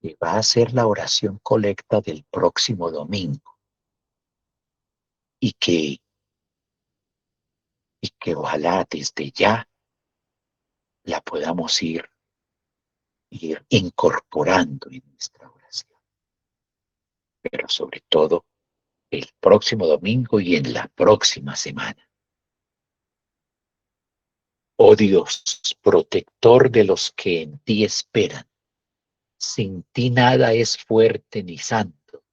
que va a ser la oración colecta del próximo domingo, y que ojalá desde ya la podamos ir incorporando en nuestra oración, pero sobre todo el próximo domingo y en la próxima semana. Oh Dios, protector de los que en ti esperan, sin ti nada es fuerte ni santo.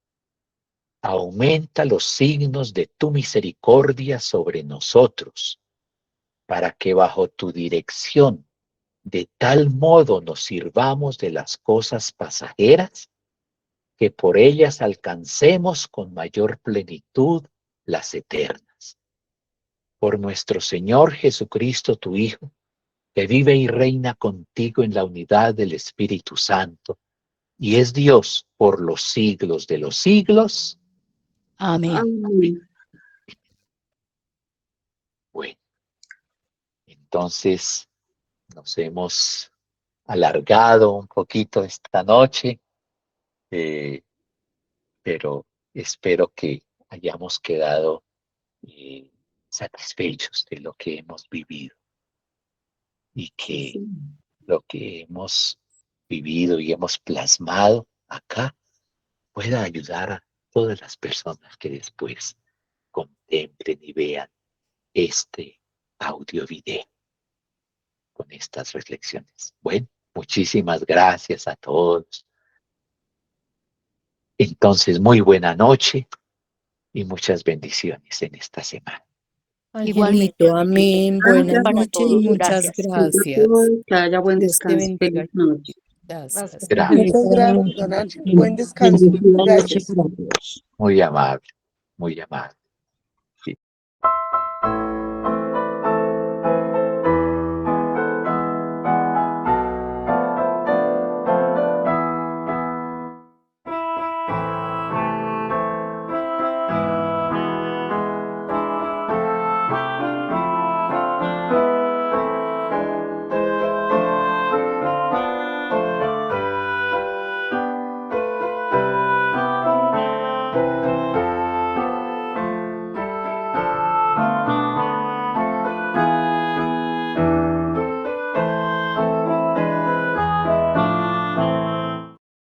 Aumenta los signos de tu misericordia sobre nosotros, para que bajo tu dirección de tal modo nos sirvamos de las cosas pasajeras, que por ellas alcancemos con mayor plenitud las eternas. Por nuestro Señor Jesucristo, tu Hijo, que vive y reina contigo en la unidad del Espíritu Santo, y es Dios por los siglos de los siglos. Amén. Amén. Bueno, entonces nos hemos alargado un poquito esta noche, pero espero que hayamos quedado satisfechos de lo que hemos vivido y que lo que hemos vivido y hemos plasmado acá pueda ayudar a todas las personas que después contemplen y vean este audio-video con estas reflexiones. Bueno, muchísimas gracias a todos. Entonces, muy buena noche y muchas bendiciones en esta semana. Igualmente, Angelito, amén. Buenas para noches y todos. muchas Gracias. gracias. Que haya buen Dios te descanso. bendiga. Feliz noche. Gracias. Gracias. Muchas gracias, don Ángel. Buen descanso. Bendecida noche Gracias. para todos. Muy amable, muy amable.